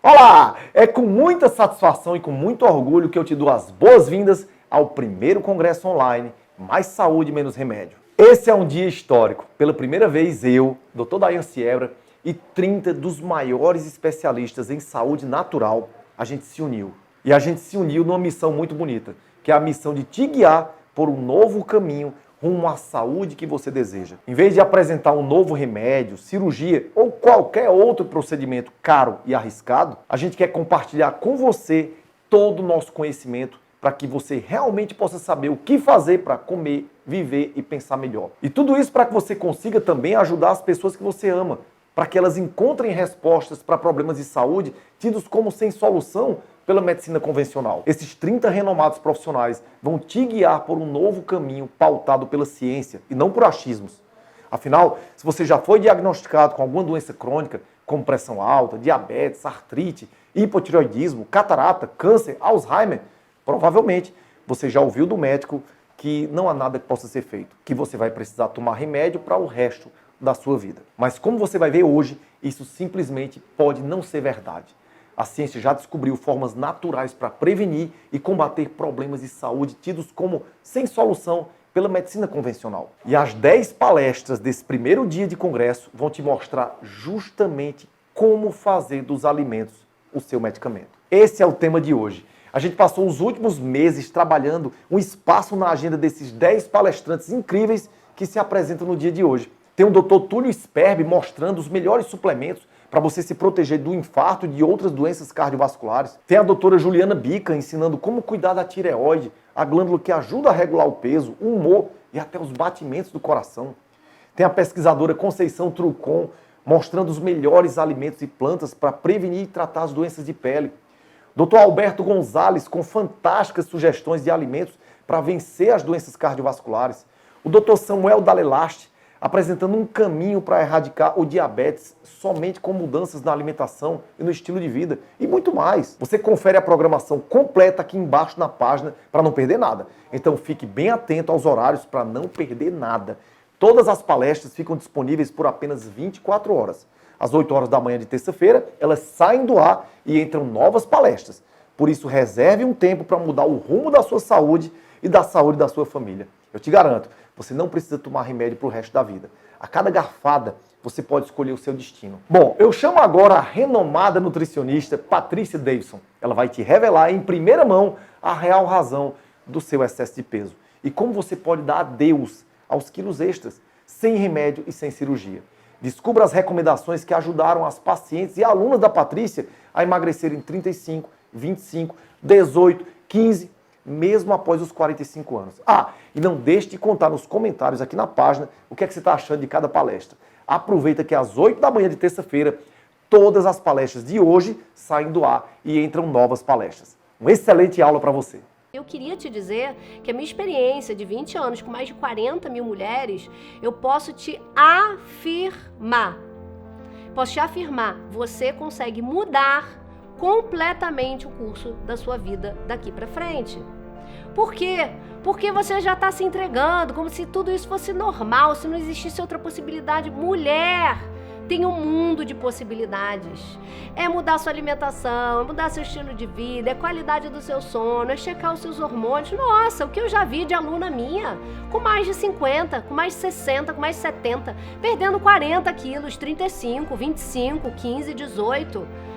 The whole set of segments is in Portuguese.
Olá! É com muita satisfação e com muito orgulho que eu te dou as boas-vindas ao primeiro congresso online Mais Saúde, Menos Remédio. Esse é um dia histórico. Pela primeira vez eu, Dr. Dayan Siebra e 30 dos maiores especialistas em saúde natural, a gente se uniu. E a gente se uniu numa missão muito bonita, que é a missão de te guiar por um novo caminho rumo à saúde que você deseja. Em vez de apresentar um novo remédio, cirurgia ou qualquer outro procedimento caro e arriscado, a gente quer compartilhar com você todo o nosso conhecimento para que você realmente possa saber o que fazer para comer, viver e pensar melhor. E tudo isso para que você consiga também ajudar as pessoas que você ama, para que elas encontrem respostas para problemas de saúde tidos como sem solução pela medicina convencional. Esses 30 renomados profissionais vão te guiar por um novo caminho pautado pela ciência e não por achismos. Afinal, se você já foi diagnosticado com alguma doença crônica, como pressão alta, diabetes, artrite, hipotireoidismo, catarata, câncer, Alzheimer, provavelmente você já ouviu do médico que não há nada que possa ser feito, que você vai precisar tomar remédio para o resto da sua vida. Mas como você vai ver hoje, isso simplesmente pode não ser verdade. A ciência já descobriu formas naturais para prevenir e combater problemas de saúde tidos como sem solução pela medicina convencional. E as 10 palestras desse primeiro dia de congresso vão te mostrar justamente como fazer dos alimentos o seu medicamento. Esse é o tema de hoje. A gente passou os últimos meses trabalhando um espaço na agenda desses 10 palestrantes incríveis que se apresentam no dia de hoje. Tem o Dr. Túlio Sperbi mostrando os melhores suplementos para você se proteger do infarto e de outras doenças cardiovasculares. Tem a doutora Juliana Bica ensinando como cuidar da tireoide, a glândula que ajuda a regular o peso, o humor e até os batimentos do coração. Tem a pesquisadora Conceição Trucon mostrando os melhores alimentos e plantas para prevenir e tratar as doenças de pele. Dr. Alberto Gonzalez com fantásticas sugestões de alimentos para vencer as doenças cardiovasculares. O Dr. Samuel Dalelaste apresentando um caminho para erradicar o diabetes somente com mudanças na alimentação e no estilo de vida e muito mais. Você confere a programação completa aqui embaixo na página para não perder nada. Então fique bem atento aos horários para não perder nada. Todas as palestras ficam disponíveis por apenas 24 horas. Às 8 horas da manhã de terça-feira, elas saem do ar e entram novas palestras. Por isso, reserve um tempo para mudar o rumo da sua saúde e da saúde da sua família. Eu te garanto, você não precisa tomar remédio para o resto da vida. A cada garfada, você pode escolher o seu destino. Bom, eu chamo agora a renomada nutricionista Patrícia Davidson. Ela vai te revelar em primeira mão a real razão do seu excesso de peso e como você pode dar adeus aos quilos extras, sem remédio e sem cirurgia. Descubra as recomendações que ajudaram as pacientes e alunas da Patrícia a emagrecerem 35, 25, 18, 15, mesmo após os 45 anos. E não deixe de contar nos comentários aqui na página o que é que você está achando de cada palestra. Aproveita que às 8 da manhã de terça-feira, todas as palestras de hoje saem do ar e entram novas palestras. Uma excelente aula para você. Eu queria te dizer que a minha experiência de 20 anos com mais de 40 mil mulheres, eu posso te afirmar, você consegue mudar completamente o curso da sua vida daqui para frente. Por quê? Porque você já está se entregando, como se tudo isso fosse normal, se não existisse outra possibilidade. Mulher tem um mundo de possibilidades. É mudar sua alimentação, é mudar seu estilo de vida, é qualidade do seu sono, é checar os seus hormônios. Nossa, o que eu já vi de aluna minha, com mais de 50, com mais de 60, com mais de 70, perdendo 40 quilos, 35, 25, 15, 18.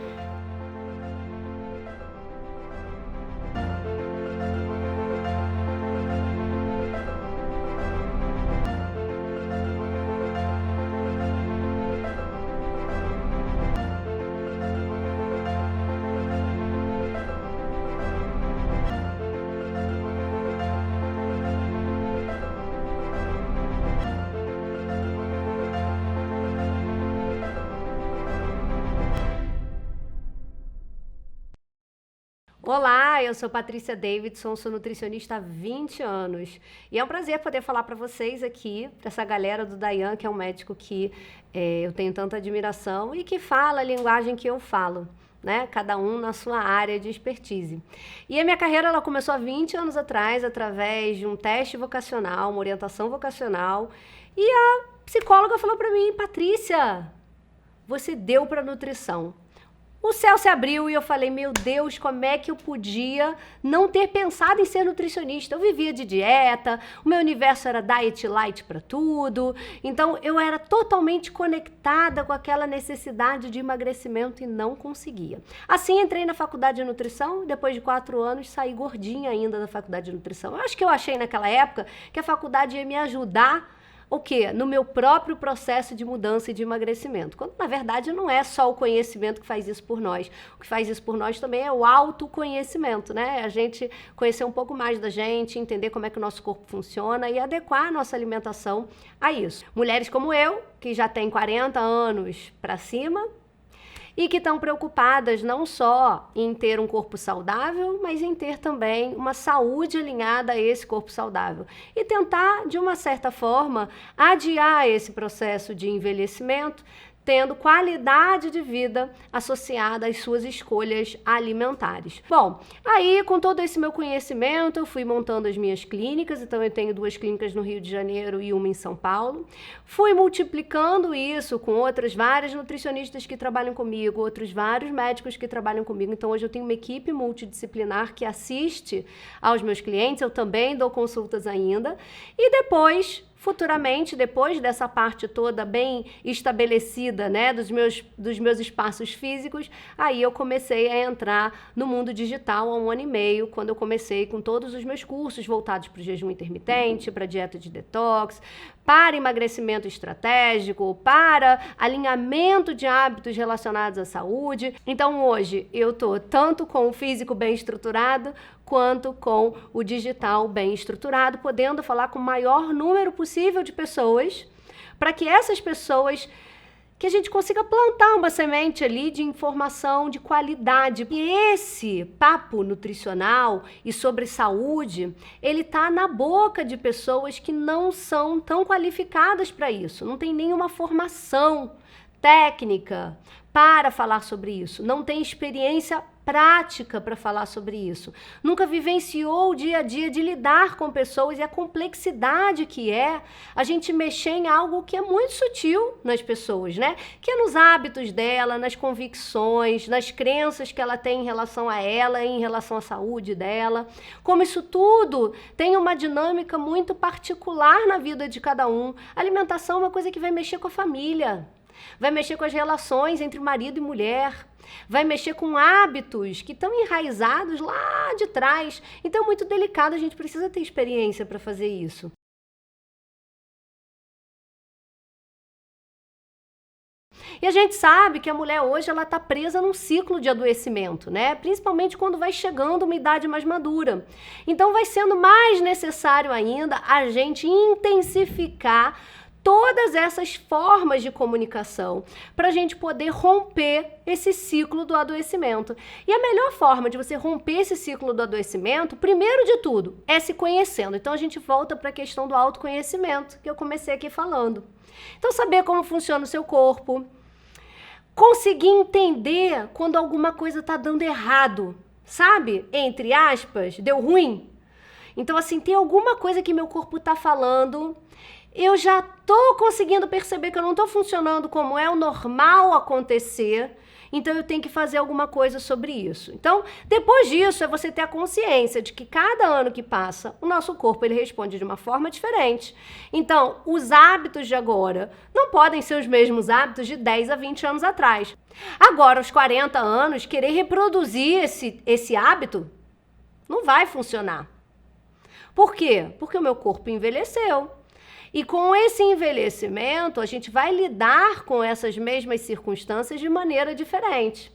Olá, eu sou Patrícia Davidson, sou nutricionista há 20 anos e é um prazer poder falar para vocês aqui, para essa galera do Dayan, que é um médico que eu tenho tanta admiração e que fala a linguagem que eu falo, né? Cada um na sua área de expertise. E a minha carreira ela começou há 20 anos atrás, através de um teste vocacional, uma orientação vocacional, e a psicóloga falou para mim: Patrícia, você deu para nutrição. o céu se abriu e eu falei, meu Deus, como é que eu podia não ter pensado em ser nutricionista? Eu vivia de dieta, o meu universo era diet light para tudo, então eu era totalmente conectada com aquela necessidade de emagrecimento e não conseguia. Assim entrei na faculdade de nutrição, depois de 4 anos saí gordinha ainda da faculdade de nutrição. Eu acho que eu achei naquela época que a faculdade ia me ajudar o quê? No meu próprio processo de mudança e de emagrecimento. Quando, na verdade, não é só o conhecimento que faz isso por nós. O que faz isso por nós também é o autoconhecimento, né? A gente conhecer um pouco mais da gente, entender como é que o nosso corpo funciona e adequar a nossa alimentação a isso. Mulheres como eu, que já têm 40 anos para cima, e que estão preocupadas não só em ter um corpo saudável, mas em ter também uma saúde alinhada a esse corpo saudável. E tentar, de uma certa forma, adiar esse processo de envelhecimento, tendo qualidade de vida associada às suas escolhas alimentares. Bom, aí com todo esse meu conhecimento, eu fui montando as minhas clínicas, então eu tenho 2 clínicas no Rio de Janeiro e uma em São Paulo. Fui multiplicando isso com outras várias nutricionistas que trabalham comigo, outros vários médicos que trabalham comigo, então hoje eu tenho uma equipe multidisciplinar que assiste aos meus clientes, eu também dou consultas ainda, e depois, futuramente, depois dessa parte toda bem estabelecida, né, dos meus espaços físicos, aí eu comecei a entrar no mundo digital há 1 ano e meio, quando eu comecei com todos os meus cursos voltados para o jejum intermitente, para dieta de detox, para emagrecimento estratégico, para alinhamento de hábitos relacionados à saúde. Então hoje eu tô tanto com o físico bem estruturado, quanto com o digital bem estruturado, podendo falar com o maior número possível de pessoas, para que essas pessoas, que a gente consiga plantar uma semente ali de informação de qualidade. E esse papo nutricional e sobre saúde, ele tá na boca de pessoas que não são tão qualificadas para isso, não tem nenhuma formação técnica para falar sobre isso, não tem experiência prática para falar sobre isso, nunca vivenciou o dia a dia de lidar com pessoas e a complexidade que é a gente mexer em algo que é muito sutil nas pessoas, né? Que é nos hábitos dela, nas convicções, nas crenças que ela tem em relação a ela e em relação à saúde dela, como isso tudo tem uma dinâmica muito particular na vida de cada um. A alimentação é uma coisa que vai mexer com a família, vai mexer com as relações entre marido e mulher, vai mexer com hábitos que estão enraizados lá de trás. Então é muito delicado, a gente precisa ter experiência para fazer isso. E a gente sabe que a mulher hoje ela está presa num ciclo de adoecimento, né? Principalmente quando vai chegando uma idade mais madura. Então vai sendo mais necessário ainda a gente intensificar todas essas formas de comunicação para a gente poder romper esse ciclo do adoecimento. E a melhor forma de você romper esse ciclo do adoecimento, primeiro de tudo, é se conhecendo. Então a gente volta para a questão do autoconhecimento, que eu comecei aqui falando. Então saber como funciona o seu corpo, conseguir entender quando alguma coisa está dando errado, sabe? Entre aspas, deu ruim. Então assim, tem alguma coisa que meu corpo está falando, eu já estou conseguindo perceber que eu não estou funcionando como é o normal acontecer, então eu tenho que fazer alguma coisa sobre isso. Então, depois disso, é você ter a consciência de que cada ano que passa, o nosso corpo ele responde de uma forma diferente. Então, os hábitos de agora não podem ser os mesmos hábitos de 10 a 20 anos atrás. Agora, aos 40 anos, querer reproduzir esse hábito não vai funcionar. Por quê? Porque o meu corpo envelheceu. E com esse envelhecimento, a gente vai lidar com essas mesmas circunstâncias de maneira diferente.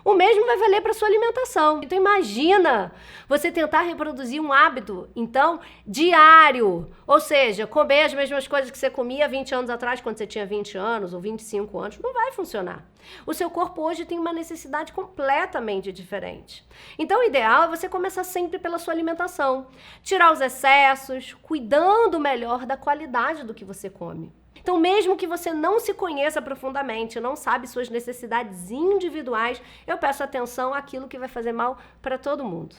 O mesmo vai valer para a sua alimentação. Então imagina você tentar reproduzir um hábito, então, diário. Ou seja, comer as mesmas coisas que você comia 20 anos atrás, quando você tinha 20 anos ou 25 anos, não vai funcionar. O seu corpo hoje tem uma necessidade completamente diferente. Então o ideal é você começar sempre pela sua alimentação. Tirar os excessos, cuidando melhor da qualidade do que você come. Então, mesmo que você não se conheça profundamente, não sabe suas necessidades individuais, eu peço atenção àquilo que vai fazer mal para todo mundo.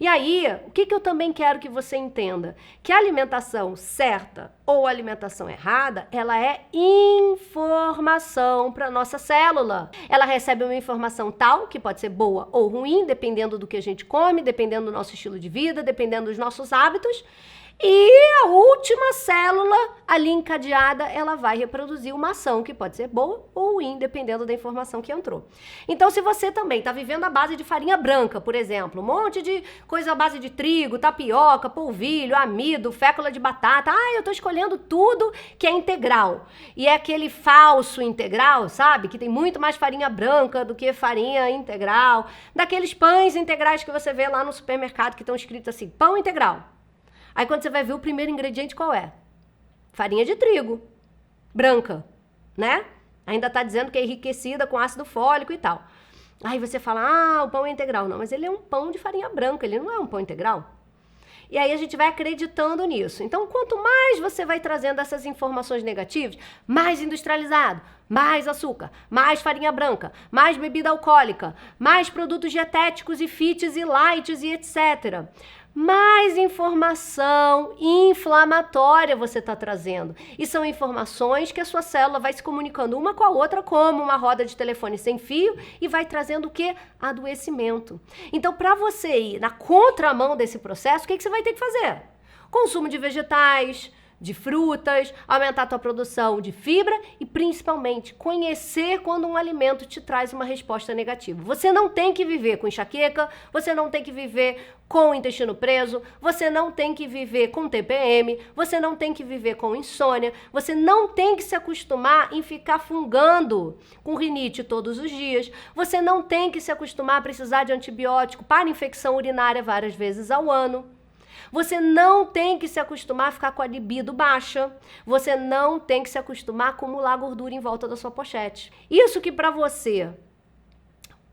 E aí, o que eu também quero que você entenda? Que a alimentação certa ou a alimentação errada, ela é informação para a nossa célula. Ela recebe uma informação tal, que pode ser boa ou ruim, dependendo do que a gente come, dependendo do nosso estilo de vida, dependendo dos nossos hábitos. E a última célula ali encadeada, ela vai reproduzir uma ação que pode ser boa ou ruim, dependendo da informação que entrou. Então, se você também está vivendo à base de farinha branca, por exemplo, um monte de coisa à base de trigo, tapioca, polvilho, amido, fécula de batata, eu estou escolhendo tudo que é integral. E é aquele falso integral, sabe? Que tem muito mais farinha branca do que farinha integral. Daqueles pães integrais que você vê lá no supermercado que estão escritos assim, pão integral. Aí quando você vai ver o primeiro ingrediente qual é? Farinha de trigo, branca, né? Ainda tá dizendo que é enriquecida com ácido fólico e tal. Aí você fala, o pão é integral. Não, mas ele é um pão de farinha branca, ele não é um pão integral. E aí a gente vai acreditando nisso. Então, quanto mais você vai trazendo essas informações negativas, mais industrializado, mais açúcar, mais farinha branca, mais bebida alcoólica, mais produtos dietéticos e fits e lights e etc., mais informação inflamatória você está trazendo. E são informações que a sua célula vai se comunicando uma com a outra como uma roda de telefone sem fio e vai trazendo o quê? Adoecimento. Então, para você ir na contramão desse processo, o que você vai ter que fazer? Consumo de vegetais, de frutas, aumentar a tua produção de fibra e, principalmente, conhecer quando um alimento te traz uma resposta negativa. Você não tem que viver com enxaqueca, você não tem que viver com o intestino preso, você não tem que viver com TPM, você não tem que viver com insônia, você não tem que se acostumar em ficar fungando com rinite todos os dias, você não tem que se acostumar a precisar de antibiótico para infecção urinária várias vezes ao ano. Você não tem que se acostumar a ficar com a libido baixa. Você não tem que se acostumar a acumular gordura em volta da sua pochete. Isso que para você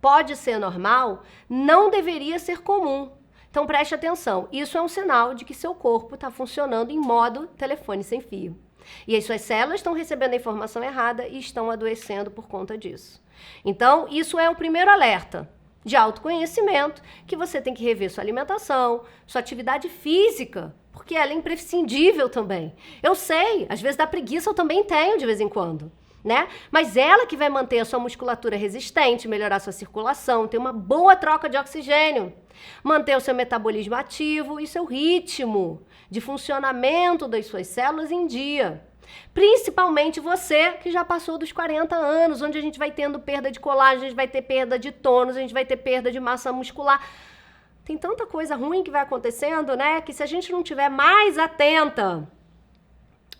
pode ser normal, não deveria ser comum. Então preste atenção, isso é um sinal de que seu corpo está funcionando em modo telefone sem fio. E as suas células estão recebendo a informação errada e estão adoecendo por conta disso. Então, isso é o primeiro alerta de autoconhecimento, que você tem que rever sua alimentação, sua atividade física, porque ela é imprescindível também. Eu sei, às vezes dá preguiça, eu também tenho de vez em quando, né? Mas ela que vai manter a sua musculatura resistente, melhorar sua circulação, ter uma boa troca de oxigênio, manter o seu metabolismo ativo e seu ritmo de funcionamento das suas células em dia. Principalmente você que já passou dos 40 anos, onde a gente vai tendo perda de colágeno, a gente vai ter perda de tônus, a gente vai ter perda de massa muscular. Tem tanta coisa ruim que vai acontecendo, né? Que se a gente não tiver mais atenta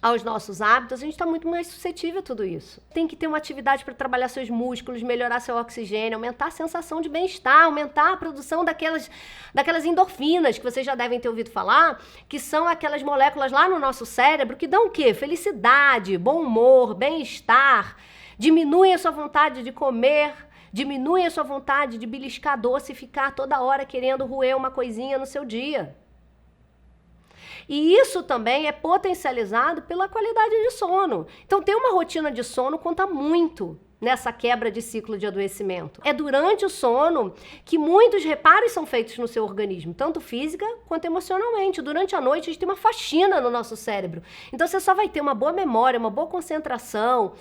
aos nossos hábitos, a gente está muito mais suscetível a tudo isso. Tem que ter uma atividade para trabalhar seus músculos, melhorar seu oxigênio, aumentar a sensação de bem-estar, aumentar a produção daquelas endorfinas que vocês já devem ter ouvido falar, que são aquelas moléculas lá no nosso cérebro que dão o quê? Felicidade, bom humor, bem-estar, diminuem a sua vontade de comer, diminuem a sua vontade de beliscar doce e ficar toda hora querendo roer uma coisinha no seu dia. E isso também é potencializado pela qualidade de sono. Então, ter uma rotina de sono conta muito nessa quebra de ciclo de adoecimento. É durante o sono que muitos reparos são feitos no seu organismo, tanto física quanto emocionalmente. Durante a noite, a gente tem uma faxina no nosso cérebro. Então, você só vai ter uma boa memória, uma boa concentração,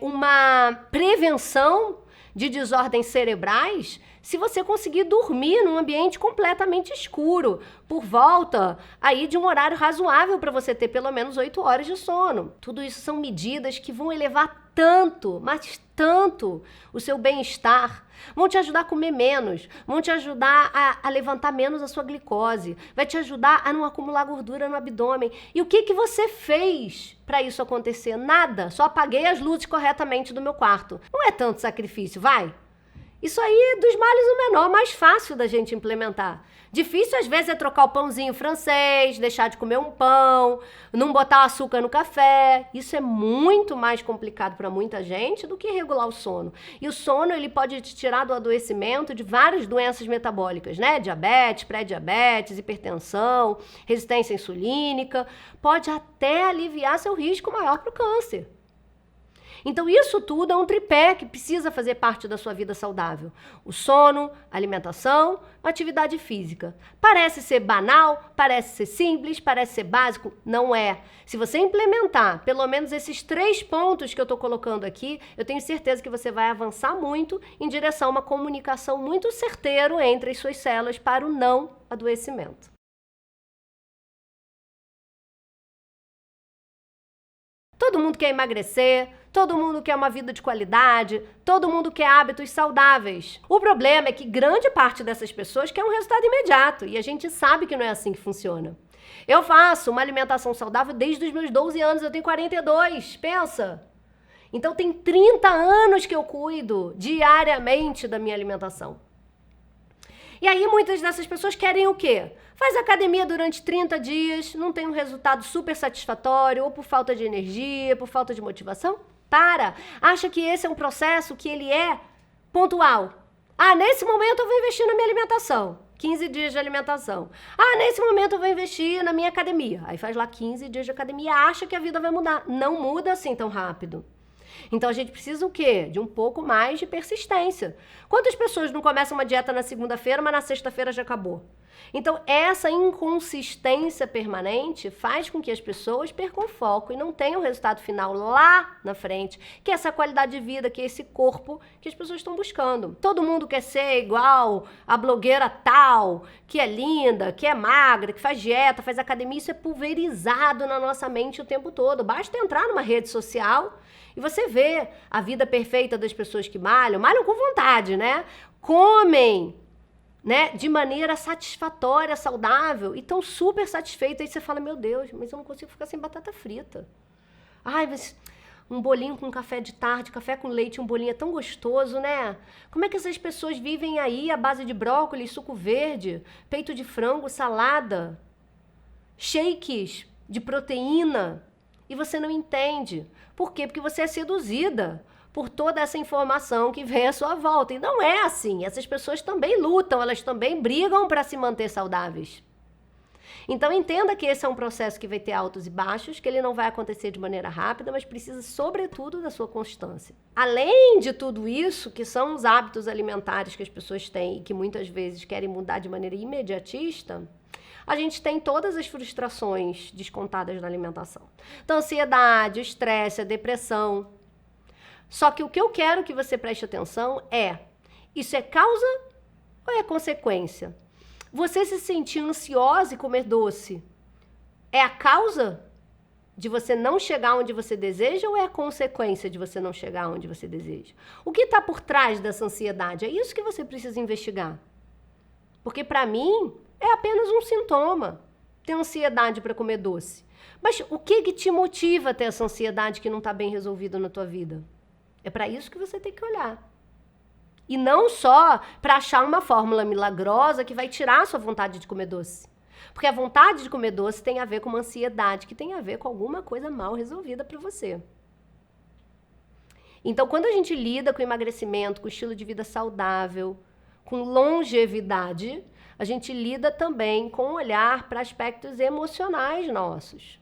uma prevenção de desordens cerebrais se você conseguir dormir num ambiente completamente escuro, por volta aí de um horário razoável para você ter pelo menos 8 horas de sono. Tudo isso são medidas que vão elevar tanto, mas tanto o seu bem-estar, vão te ajudar a comer menos, vão te ajudar a levantar menos a sua glicose, vai te ajudar a não acumular gordura no abdômen. E o que você fez para isso acontecer? Nada, só apaguei as luzes corretamente do meu quarto. Não é tanto sacrifício, vai? Isso aí, dos males o menor, mais fácil da gente implementar. Difícil, às vezes, é trocar o pãozinho francês, deixar de comer um pão, não botar açúcar no café. Isso é muito mais complicado para muita gente do que regular o sono. E o sono, ele pode te tirar do adoecimento de várias doenças metabólicas, né? Diabetes, pré-diabetes, hipertensão, resistência insulínica. Pode até aliviar seu risco maior para o câncer. Então isso tudo é um tripé que precisa fazer parte da sua vida saudável. O sono, a alimentação, a atividade física. Parece ser banal, parece ser simples, parece ser básico, não é. Se você implementar pelo menos esses 3 pontos que eu estou colocando aqui, eu tenho certeza que você vai avançar muito em direção a uma comunicação muito certeira entre as suas células para o não adoecimento. Todo mundo quer emagrecer, todo mundo quer uma vida de qualidade, todo mundo quer hábitos saudáveis. O problema é que grande parte dessas pessoas quer um resultado imediato e a gente sabe que não é assim que funciona. Eu faço uma alimentação saudável desde os meus 12 anos, eu tenho 42, pensa. Então tem 30 anos que eu cuido diariamente da minha alimentação. E aí muitas dessas pessoas querem o quê? Faz academia durante 30 dias, não tem um resultado super satisfatório, ou por falta de energia, por falta de motivação. Acha que esse é um processo que ele é pontual. Nesse momento eu vou investir na minha alimentação. 15 dias de alimentação. Nesse momento eu vou investir na minha academia. Aí faz lá 15 dias de academia, acha que a vida vai mudar. Não muda assim tão rápido. Então a gente precisa o quê? De um pouco mais de persistência. Quantas pessoas não começam uma dieta na segunda-feira, mas na sexta-feira já acabou? Então essa inconsistência permanente faz com que as pessoas percam o foco e não tenham o resultado final lá na frente, que é essa qualidade de vida, que é esse corpo que as pessoas estão buscando. Todo mundo quer ser igual a blogueira tal, que é linda, que é magra, que faz dieta, faz academia. Isso é pulverizado na nossa mente o tempo todo. Basta entrar numa rede social e você vê a vida perfeita das pessoas que malham com vontade, né? Comem, né, de maneira satisfatória, saudável, e estão super satisfeitos. Aí você fala, meu Deus, mas eu não consigo ficar sem batata frita. Mas um bolinho com café de tarde, café com leite, um bolinho é tão gostoso, né? Como é que essas pessoas vivem aí à base de brócolis, suco verde, peito de frango, salada, shakes de proteína, e você não entende. Por quê? Porque você é seduzida por toda essa informação que vem à sua volta. E não é assim. Essas pessoas também lutam, elas também brigam para se manter saudáveis. Então entenda que esse é um processo que vai ter altos e baixos, que ele não vai acontecer de maneira rápida, mas precisa, sobretudo, da sua constância. Além de tudo isso, que são os hábitos alimentares que as pessoas têm e que muitas vezes querem mudar de maneira imediatista, a gente tem todas as frustrações descontadas na alimentação. Então, a ansiedade, o estresse, a depressão. Só que o que eu quero que você preste atenção é, isso é causa ou é consequência? Você se sentir ansiosa e comer doce é a causa de você não chegar onde você deseja ou é a consequência de você não chegar onde você deseja? O que está por trás dessa ansiedade? É isso que você precisa investigar. Porque para mim é apenas um sintoma, ter ansiedade para comer doce. Mas o que te motiva a ter essa ansiedade que não está bem resolvida na tua vida? É para isso que você tem que olhar. E não só para achar uma fórmula milagrosa que vai tirar a sua vontade de comer doce. Porque a vontade de comer doce tem a ver com uma ansiedade, que tem a ver com alguma coisa mal resolvida para você. Então, quando a gente lida com emagrecimento, com estilo de vida saudável, com longevidade, a gente lida também com olhar para aspectos emocionais nossos.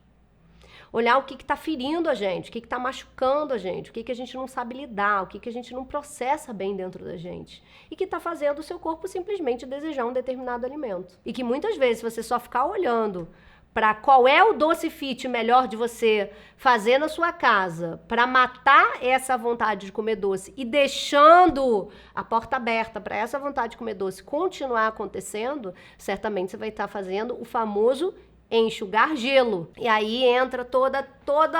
Olhar o que está ferindo a gente, o que está machucando a gente, o que a gente não sabe lidar, o que a gente não processa bem dentro da gente. E que está fazendo o seu corpo simplesmente desejar um determinado alimento. E que muitas vezes você só ficar olhando para qual é o doce fit melhor de você fazer na sua casa para matar essa vontade de comer doce e deixando a porta aberta para essa vontade de comer doce continuar acontecendo, certamente você vai estar fazendo o famoso enxugar gelo. E aí entra toda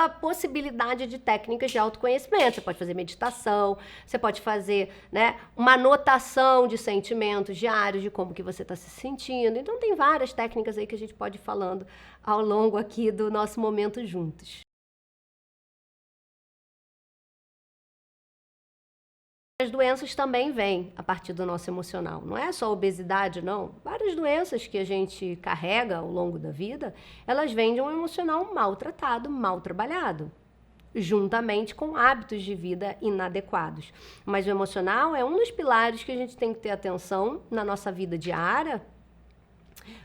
a possibilidade de técnicas de autoconhecimento. Você pode fazer meditação, você pode fazer, né, uma anotação de sentimentos diários, de como que você está se sentindo. Então tem várias técnicas aí que a gente pode ir falando ao longo aqui do nosso momento juntos. As doenças também vêm a partir do nosso emocional. Não é só a obesidade, não. Várias doenças que a gente carrega ao longo da vida, elas vêm de um emocional maltratado, mal trabalhado, juntamente com hábitos de vida inadequados. Mas o emocional é um dos pilares que a gente tem que ter atenção na nossa vida diária,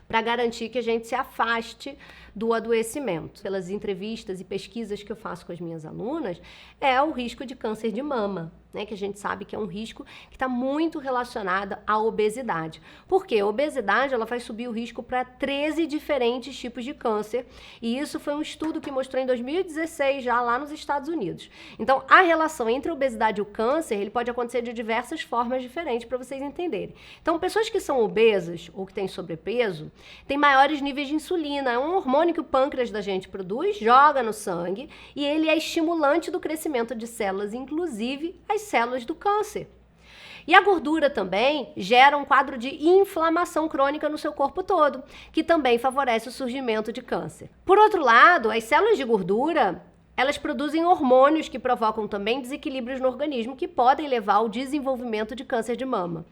para garantir que a gente se afaste do adoecimento. Pelas entrevistas e pesquisas que eu faço com as minhas alunas, é o risco de câncer de mama, né? Que a gente sabe que é um risco que está muito relacionado à obesidade. Por quê? A obesidade ela faz subir o risco para 13 diferentes tipos de câncer, e isso foi um estudo que mostrou em 2016, já lá nos Estados Unidos. Então, a relação entre a obesidade e o câncer, ele pode acontecer de diversas formas diferentes, para vocês entenderem. Então, pessoas que são obesas ou que têm sobrepeso, têm maiores níveis de insulina, é um hormônio que o pâncreas da gente produz, joga no sangue, e ele é estimulante do crescimento de células, inclusive as células do câncer. E a gordura também gera um quadro de inflamação crônica no seu corpo todo, que também favorece o surgimento de câncer. Por outro lado, as células de gordura, elas produzem hormônios que provocam também desequilíbrios no organismo, que podem levar ao desenvolvimento de câncer de mama.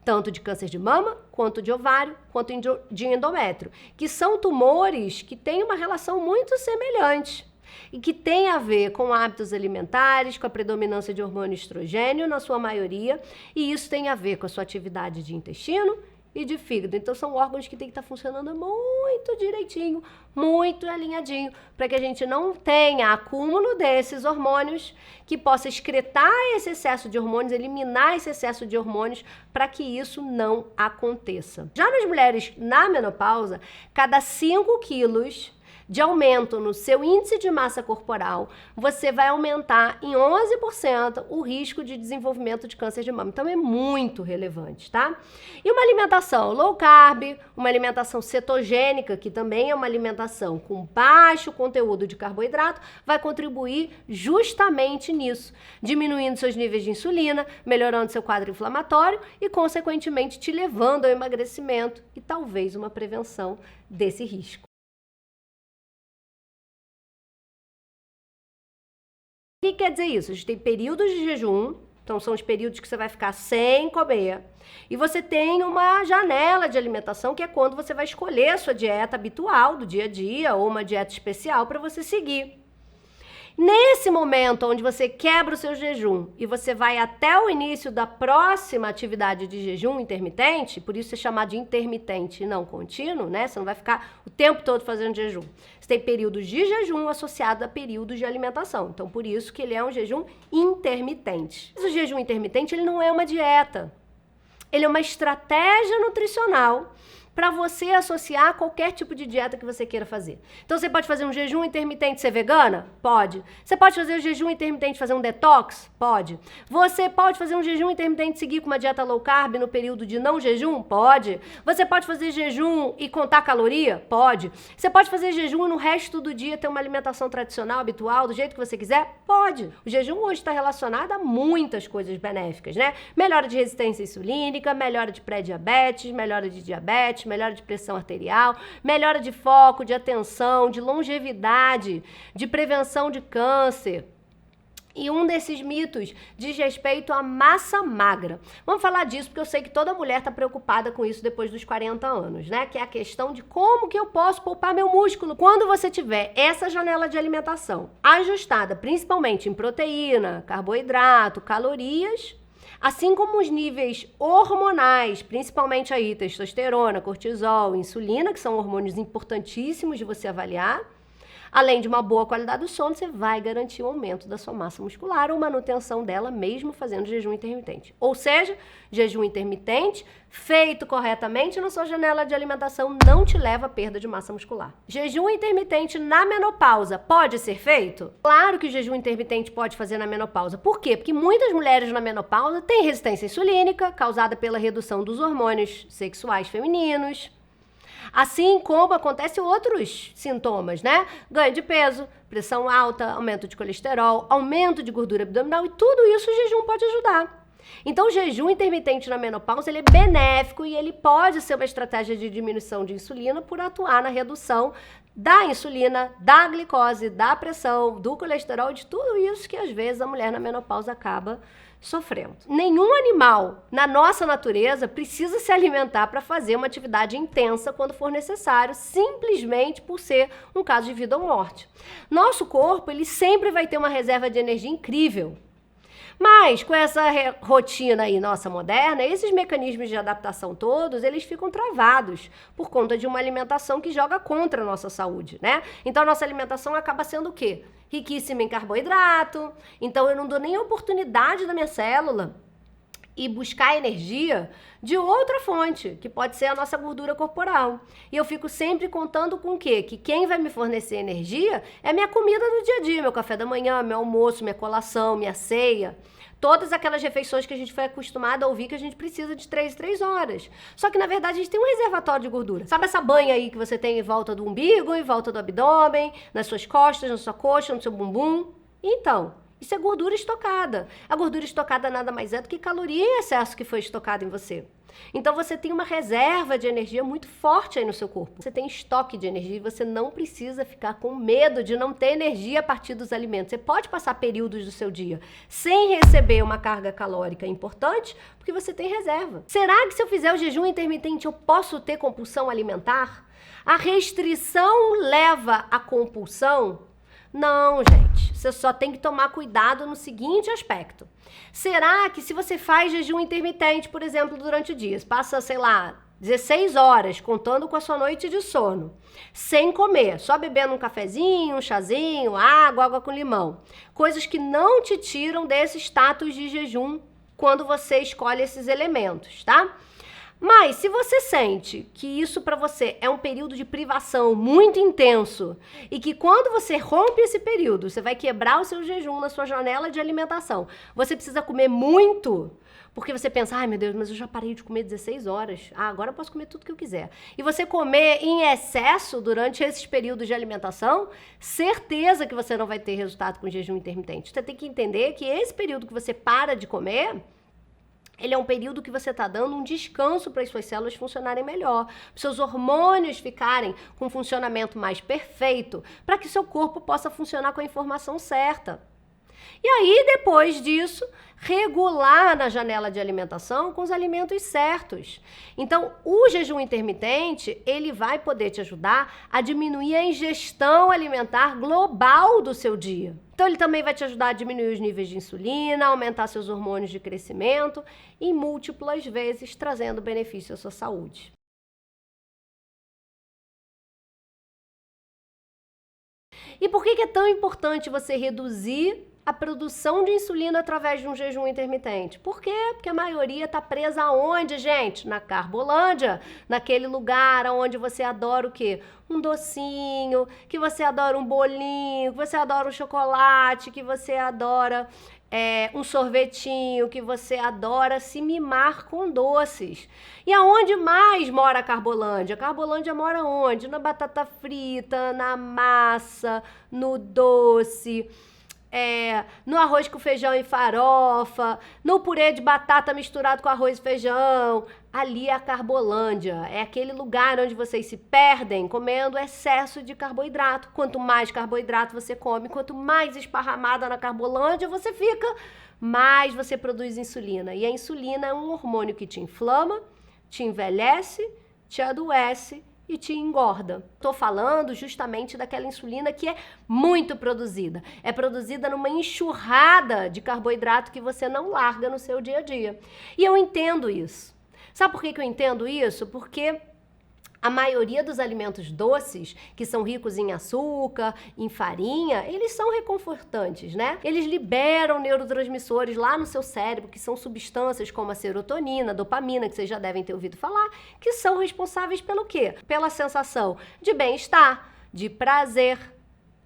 Tanto de câncer de mama, quanto de ovário, quanto de endométrio, que são tumores que têm uma relação muito semelhante e que tem a ver com hábitos alimentares, com a predominância de hormônio estrogênio, na sua maioria, e isso tem a ver com a sua atividade de intestino e de fígado. Então, são órgãos que têm que estar funcionando muito direitinho, muito alinhadinho, para que a gente não tenha acúmulo desses hormônios, que possa excretar esse excesso de hormônios, eliminar esse excesso de hormônios, para que isso não aconteça. Já nas mulheres na menopausa, cada 5 quilos de aumento no seu índice de massa corporal, você vai aumentar em 11% o risco de desenvolvimento de câncer de mama. Então, é muito relevante, tá? E uma alimentação low carb, uma alimentação cetogênica, que também é uma alimentação com baixo conteúdo de carboidrato, vai contribuir justamente nisso, diminuindo seus níveis de insulina, melhorando seu quadro inflamatório e, consequentemente, te levando ao emagrecimento e talvez uma prevenção desse risco. O que quer dizer isso? A gente tem períodos de jejum, então são os períodos que você vai ficar sem comer, e você tem uma janela de alimentação, que é quando você vai escolher a sua dieta habitual do dia a dia, ou uma dieta especial para você seguir. Nesse momento onde você quebra o seu jejum e você vai até o início da próxima atividade de jejum intermitente, por isso é chamado de intermitente e não contínuo, né? Você não vai ficar o tempo todo fazendo jejum. Você tem períodos de jejum associados a períodos de alimentação. Então, por isso que ele é um jejum intermitente. Mas o jejum intermitente, ele não é uma dieta. Ele é uma estratégia nutricional para você associar a qualquer tipo de dieta que você queira fazer. Então, você pode fazer um jejum intermitente e ser vegana? Pode. Você pode fazer um jejum intermitente e fazer um detox? Pode. Você pode fazer um jejum intermitente e seguir com uma dieta low carb no período de não jejum? Pode. Você pode fazer jejum e contar caloria? Pode. Você pode fazer jejum e no resto do dia ter uma alimentação tradicional, habitual, do jeito que você quiser? Pode. O jejum hoje está relacionado a muitas coisas benéficas, né? Melhora de resistência insulínica, melhora de pré-diabetes, melhora de diabetes, melhora de pressão arterial, melhora de foco, de atenção, de longevidade, de prevenção de câncer. E um desses mitos diz respeito à massa magra. Vamos falar disso, porque eu sei que toda mulher está preocupada com isso depois dos 40 anos, né? Que é a questão de como que eu posso poupar meu músculo. Quando você tiver essa janela de alimentação ajustada, principalmente em proteína, carboidrato, calorias, assim como os níveis hormonais, principalmente aí testosterona, cortisol, insulina, que são hormônios importantíssimos de você avaliar, além de uma boa qualidade do sono, você vai garantir o aumento da sua massa muscular ou manutenção dela mesmo fazendo jejum intermitente. Ou seja, jejum intermitente feito corretamente na sua janela de alimentação não te leva à perda de massa muscular. Jejum intermitente na menopausa pode ser feito? Claro que o jejum intermitente pode fazer na menopausa. Por quê? Porque muitas mulheres na menopausa têm resistência insulínica, causada pela redução dos hormônios sexuais femininos. Assim como acontecem outros sintomas, né? Ganho de peso, pressão alta, aumento de colesterol, aumento de gordura abdominal, e tudo isso o jejum pode ajudar. Então, o jejum intermitente na menopausa, ele é benéfico e ele pode ser uma estratégia de diminuição de insulina por atuar na redução da insulina, da glicose, da pressão, do colesterol, de tudo isso que às vezes a mulher na menopausa acaba sofrendo. Nenhum animal na nossa natureza precisa se alimentar para fazer uma atividade intensa quando for necessário, simplesmente por ser um caso de vida ou morte. Nosso corpo, ele sempre vai ter uma reserva de energia incrível. Mas com essa rotina aí nossa moderna, esses mecanismos de adaptação todos, eles ficam travados por conta de uma alimentação que joga contra a nossa saúde, né? Então a nossa alimentação acaba sendo o quê? Riquíssima em carboidrato, então eu não dou nem a oportunidade da minha célula e buscar energia de outra fonte, que pode ser a nossa gordura corporal. E eu fico sempre contando com o quê? Que quem vai me fornecer energia é minha comida do dia a dia, meu café da manhã, meu almoço, minha colação, minha ceia. Todas aquelas refeições que a gente foi acostumado a ouvir que a gente precisa de 3 em 3 horas. Só que, na verdade, a gente tem um reservatório de gordura. Sabe essa banha aí que você tem em volta do umbigo, em volta do abdômen, nas suas costas, na sua coxa, no seu bumbum? Então, isso é gordura estocada. A gordura estocada nada mais é do que caloria em excesso que foi estocada em você. Então você tem uma reserva de energia muito forte aí no seu corpo. Você tem estoque de energia e você não precisa ficar com medo de não ter energia a partir dos alimentos. Você pode passar períodos do seu dia sem receber uma carga calórica importante, porque você tem reserva. Será que se eu fizer o jejum intermitente eu posso ter compulsão alimentar? A restrição leva à compulsão? Não, gente. Você só tem que tomar cuidado no seguinte aspecto. Será que se você faz jejum intermitente, por exemplo, durante o dia, passa, sei lá, 16 horas contando com a sua noite de sono, sem comer, só bebendo um cafezinho, um chazinho, água com limão, coisas que não te tiram desse status de jejum quando você escolhe esses elementos, tá? Mas se você sente que isso para você é um período de privação muito intenso e que quando você rompe esse período, você vai quebrar o seu jejum na sua janela de alimentação, você precisa comer muito, porque você pensa, ai meu Deus, mas eu já parei de comer 16 horas, agora eu posso comer tudo que eu quiser. E você comer em excesso durante esses períodos de alimentação, certeza que você não vai ter resultado com jejum intermitente. Você tem que entender que esse período que você para de comer, ele é um período que você está dando um descanso para as suas células funcionarem melhor, para os seus hormônios ficarem com um funcionamento mais perfeito, para que seu corpo possa funcionar com a informação certa. E aí, depois disso, regular na janela de alimentação com os alimentos certos. Então, o jejum intermitente, ele vai poder te ajudar a diminuir a ingestão alimentar global do seu dia. Então, ele também vai te ajudar a diminuir os níveis de insulina, aumentar seus hormônios de crescimento e múltiplas vezes trazendo benefício à sua saúde. E por que é tão importante você reduzir a produção de insulina através de um jejum intermitente? Por quê? Porque a maioria está presa aonde, gente? Na Carbolândia, naquele lugar onde você adora o quê? Um docinho, que você adora um bolinho, que você adora um chocolate, que você adora um sorvetinho, que você adora se mimar com doces. E aonde mais mora a Carbolândia? A Carbolândia mora onde? Na batata frita, na massa, no doce, no arroz com feijão e farofa, no purê de batata misturado com arroz e feijão. Ali é a Carbolândia, é aquele lugar onde vocês se perdem comendo excesso de carboidrato. Quanto mais carboidrato você come, quanto mais esparramada na Carbolândia você fica, mais você produz insulina. E a insulina é um hormônio que te inflama, te envelhece, te adoece e te engorda. Estou falando justamente daquela insulina que é muito produzida. É produzida numa enxurrada de carboidrato que você não larga no seu dia a dia. E eu entendo isso. Sabe por que eu entendo isso? Porque a maioria dos alimentos doces, que são ricos em açúcar, em farinha, eles são reconfortantes, né? Eles liberam neurotransmissores lá no seu cérebro, que são substâncias como a serotonina, a dopamina, que vocês já devem ter ouvido falar, que são responsáveis pelo quê? Pela sensação de bem-estar, de prazer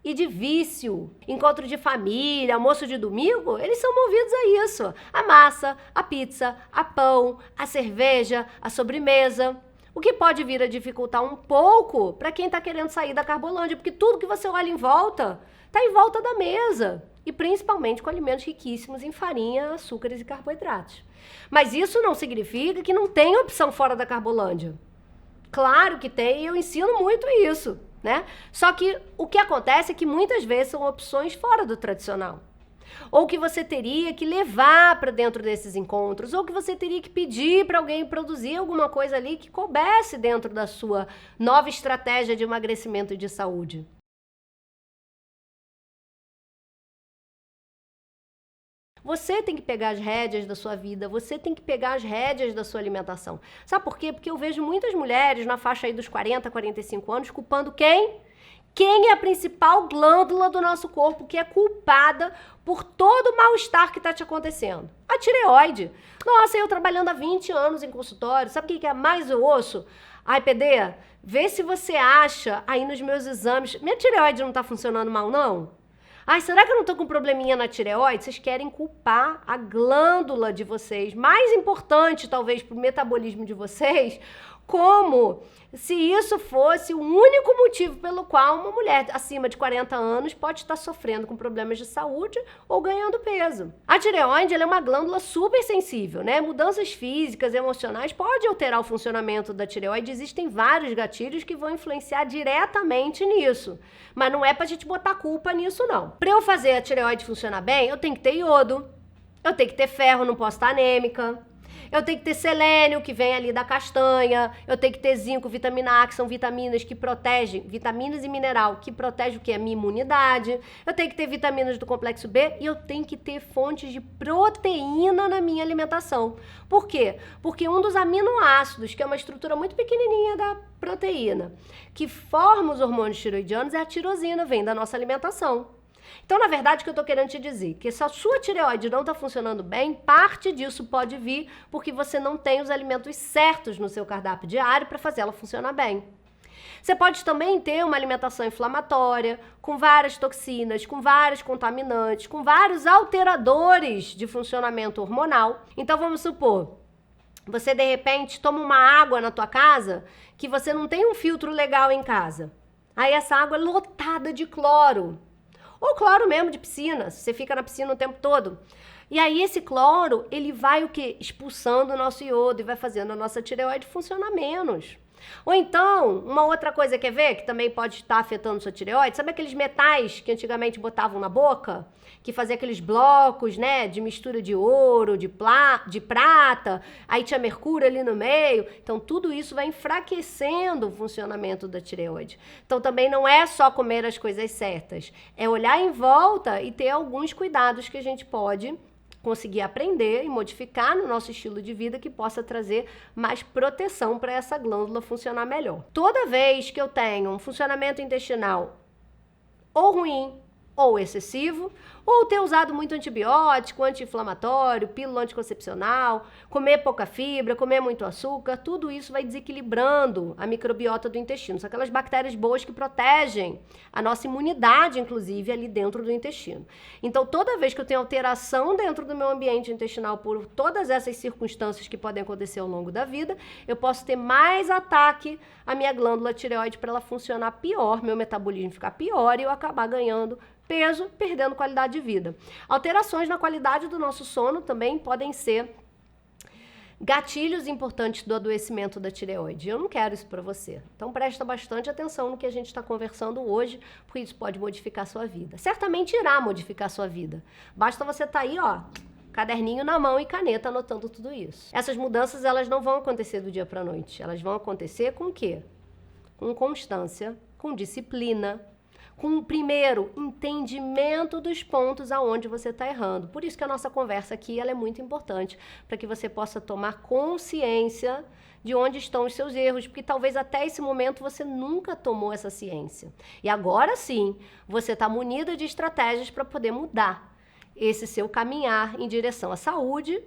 e de vício. Encontro de família, almoço de domingo, eles são movidos a isso. A massa, a pizza, a pão, a cerveja, a sobremesa. O que pode vir a dificultar um pouco para quem está querendo sair da Carbolândia, porque tudo que você olha em volta está em volta da mesa, e principalmente com alimentos riquíssimos em farinha, açúcares e carboidratos. Mas isso não significa que não tem opção fora da Carbolândia. Claro que tem, e eu ensino muito isso, né? Só que o que acontece é que muitas vezes são opções fora do tradicional. Ou que você teria que levar para dentro desses encontros, ou que você teria que pedir para alguém produzir alguma coisa ali que coubesse dentro da sua nova estratégia de emagrecimento e de saúde. Você tem que pegar as rédeas da sua vida, você tem que pegar as rédeas da sua alimentação. Sabe por quê? Porque eu vejo muitas mulheres na faixa aí dos 40, 45 anos culpando quem? Quem é a principal glândula do nosso corpo que é culpada por todo o mal-estar que está te acontecendo? A tireoide. Nossa, eu trabalhando há 20 anos em consultório, sabe o que é mais eu ouço? Ai, PD, vê se você acha aí nos meus exames, minha tireoide não está funcionando mal, não? Ai, será que eu não tô com um probleminha na tireoide? Vocês querem culpar a glândula de vocês, mais importante talvez para o metabolismo de vocês, como se isso fosse o único motivo pelo qual uma mulher acima de 40 anos pode estar sofrendo com problemas de saúde ou ganhando peso. A tireoide ela é uma glândula super sensível, né? Mudanças físicas, emocionais podem alterar o funcionamento da tireoide. Existem vários gatilhos que vão influenciar diretamente nisso. Mas não é pra gente botar culpa nisso, não. Para eu fazer a tireoide funcionar bem, eu tenho que ter iodo, eu tenho que ter ferro, não posso estar anêmica. Eu tenho que ter selênio, que vem ali da castanha. Eu tenho que ter zinco, vitamina A, que são vitaminas que protegem, vitaminas e mineral, que protegem o que? A minha imunidade. Eu tenho que ter vitaminas do complexo B e eu tenho que ter fontes de proteína na minha alimentação. Por quê? Porque um dos aminoácidos, que é uma estrutura muito pequenininha da proteína, que forma os hormônios tiroidianos, é a tirosina, vem da nossa alimentação. Então, na verdade, o que eu estou querendo te dizer? Que se a sua tireoide não está funcionando bem, parte disso pode vir porque você não tem os alimentos certos no seu cardápio diário para fazer ela funcionar bem. Você pode também ter uma alimentação inflamatória, com várias toxinas, com vários contaminantes, com vários alteradores de funcionamento hormonal. Então, vamos supor, você de repente toma uma água na tua casa que você não tem um filtro legal em casa. Aí essa água é lotada de cloro. Ou cloro mesmo de piscina, você fica na piscina o tempo todo. E aí esse cloro, ele vai o quê? Expulsando o nosso iodo e vai fazendo a nossa tireoide funcionar menos. Ou então, uma outra coisa, quer ver, que também pode estar afetando sua tireoide? Sabe aqueles metais que antigamente botavam na boca? Que fazia aqueles blocos, né, de mistura de ouro, de prata, aí tinha mercúrio ali no meio. Então, tudo isso vai enfraquecendo o funcionamento da tireoide. Então, também não é só comer as coisas certas. É olhar em volta e ter alguns cuidados que a gente pode conseguir aprender e modificar no nosso estilo de vida que possa trazer mais proteção para essa glândula funcionar melhor. Toda vez que eu tenho um funcionamento intestinal ou ruim ou excessivo, ou ter usado muito antibiótico, anti-inflamatório, pílula anticoncepcional, comer pouca fibra, comer muito açúcar, tudo isso vai desequilibrando a microbiota do intestino. São aquelas bactérias boas que protegem a nossa imunidade, inclusive, ali dentro do intestino. Então, toda vez que eu tenho alteração dentro do meu ambiente intestinal por todas essas circunstâncias que podem acontecer ao longo da vida, eu posso ter mais ataque à minha glândula tireoide para ela funcionar pior, meu metabolismo ficar pior e eu acabar ganhando peso, perdendo qualidade de vida. Alterações na qualidade do nosso sono também podem ser gatilhos importantes do adoecimento da tireoide. Eu não quero isso para você. Então presta bastante atenção no que a gente está conversando hoje, porque isso pode modificar a sua vida. Certamente irá modificar a sua vida. Basta você estar aí, ó, caderninho na mão e caneta anotando tudo isso. Essas mudanças, elas não vão acontecer do dia para a noite. Elas vão acontecer com o quê? Com constância, com disciplina, com, primeiro, entendimento dos pontos aonde você está errando. Por isso que a nossa conversa aqui ela é muito importante, para que você possa tomar consciência de onde estão os seus erros, porque talvez até esse momento você nunca tomou essa ciência. E agora sim, você está munida de estratégias para poder mudar esse seu caminhar em direção à saúde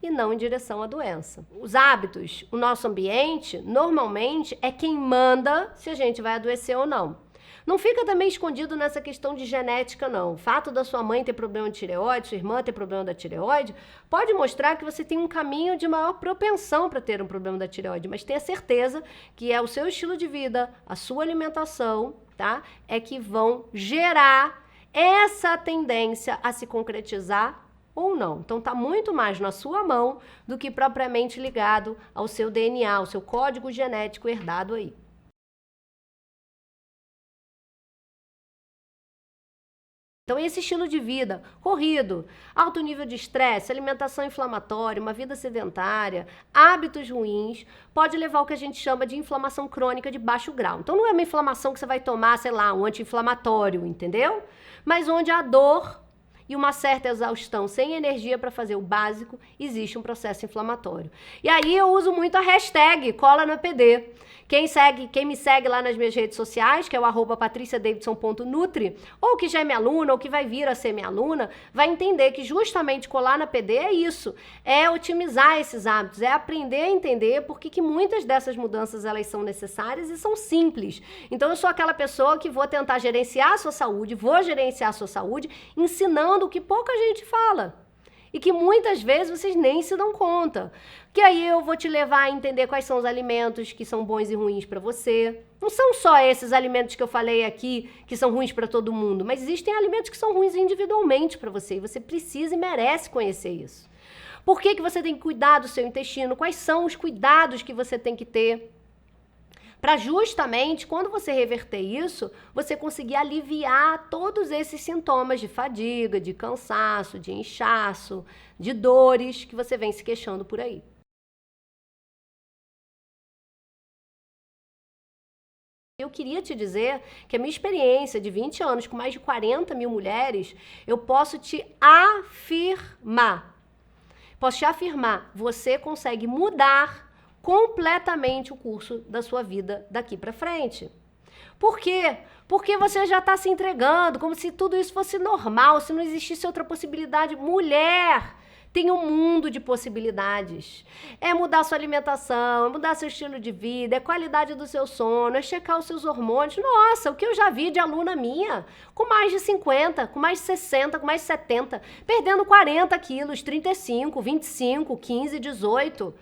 e não em direção à doença. Os hábitos, o nosso ambiente, normalmente é quem manda se a gente vai adoecer ou não. Não fica também escondido nessa questão de genética, não. O fato da sua mãe ter problema de tireoide, sua irmã ter problema da tireoide, pode mostrar que você tem um caminho de maior propensão para ter um problema da tireoide, mas tenha certeza que é o seu estilo de vida, a sua alimentação, tá? É que vão gerar essa tendência a se concretizar ou não. Então tá muito mais na sua mão do que propriamente ligado ao seu DNA, ao seu código genético herdado aí. Então, esse estilo de vida corrido, alto nível de estresse, alimentação inflamatória, uma vida sedentária, hábitos ruins, pode levar ao que a gente chama de inflamação crônica de baixo grau. Então, não é uma inflamação que você vai tomar, sei lá, um anti-inflamatório, entendeu? Mas onde a dor e uma certa exaustão sem energia para fazer o básico, existe um processo inflamatório. E aí eu uso muito a hashtag Cola na PD. Quem me segue lá nas minhas redes sociais, que é o @patriciadavidson.nutri, ou que já é minha aluna, ou que vai vir a ser minha aluna, vai entender que justamente colar na PD é isso, é otimizar esses hábitos, é aprender a entender por que muitas dessas mudanças elas são necessárias e são simples. Então eu sou aquela pessoa que vou tentar gerenciar a sua saúde, vou gerenciar a sua saúde, ensinando o que pouca gente fala. E que muitas vezes vocês nem se dão conta. Que aí eu vou te levar a entender quais são os alimentos que são bons e ruins para você. Não são só esses alimentos que eu falei aqui que são ruins para todo mundo, mas existem alimentos que são ruins individualmente para você e você precisa e merece conhecer isso. Por que você tem que cuidar do seu intestino? Quais são os cuidados que você tem que ter? Para justamente, quando você reverter isso, você conseguir aliviar todos esses sintomas de fadiga, de cansaço, de inchaço, de dores que você vem se queixando por aí. Eu queria te dizer que a minha experiência de 20 anos com mais de 40 mil mulheres, eu posso te afirmar, você consegue mudar completamente o curso da sua vida daqui para frente. Por quê? Porque você já está se entregando, como se tudo isso fosse normal, se não existisse outra possibilidade. Mulher tem um mundo de possibilidades. É mudar sua alimentação, é mudar seu estilo de vida, é qualidade do seu sono, é checar os seus hormônios. Nossa, o que eu já vi de aluna minha, com mais de 50, com mais de 60, com mais de 70, perdendo 40 quilos, 35, 25, 15, 18...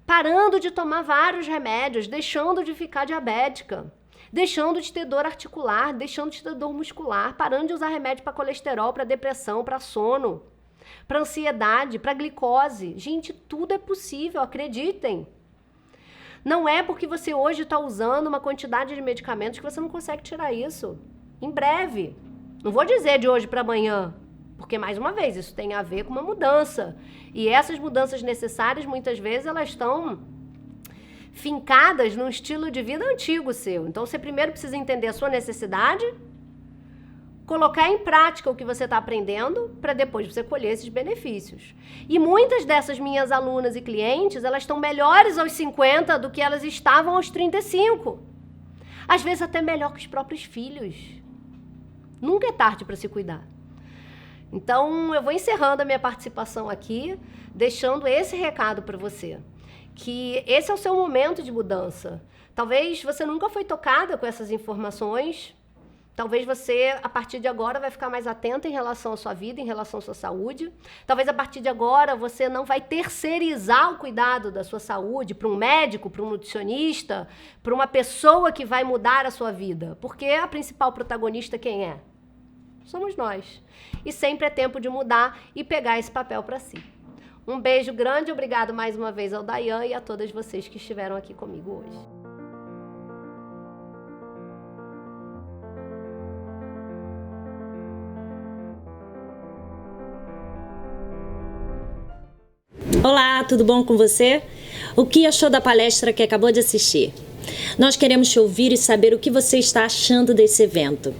parando de tomar vários remédios, deixando de ficar diabética, deixando de ter dor articular, deixando de ter dor muscular, parando de usar remédio para colesterol, para depressão, para sono, para ansiedade, para glicose. Gente, tudo é possível, acreditem. Não é porque você hoje está usando uma quantidade de medicamentos que você não consegue tirar isso. Em breve. Não vou dizer de hoje para amanhã, porque, mais uma vez, isso tem a ver com uma mudança. E essas mudanças necessárias, muitas vezes, elas estão fincadas num estilo de vida antigo seu. Então, você primeiro precisa entender a sua necessidade, colocar em prática o que você está aprendendo, para depois você colher esses benefícios. E muitas dessas minhas alunas e clientes, elas estão melhores aos 50 do que elas estavam aos 35. Às vezes, até melhor que os próprios filhos. Nunca é tarde para se cuidar. Então, eu vou encerrando a minha participação aqui, deixando esse recado para você, que esse é o seu momento de mudança. Talvez você nunca foi tocada com essas informações, talvez você, a partir de agora, vai ficar mais atenta em relação à sua vida, em relação à sua saúde. Talvez, a partir de agora, você não vai terceirizar o cuidado da sua saúde para um médico, para um nutricionista, para uma pessoa que vai mudar a sua vida. Porque a principal protagonista quem é? Somos nós. E sempre é tempo de mudar e pegar esse papel para si. Um beijo grande, obrigado mais uma vez ao Dayan e a todas vocês que estiveram aqui comigo hoje. Olá, tudo bom com você? O que achou da palestra que acabou de assistir? Nós queremos te ouvir e saber o que você está achando desse evento.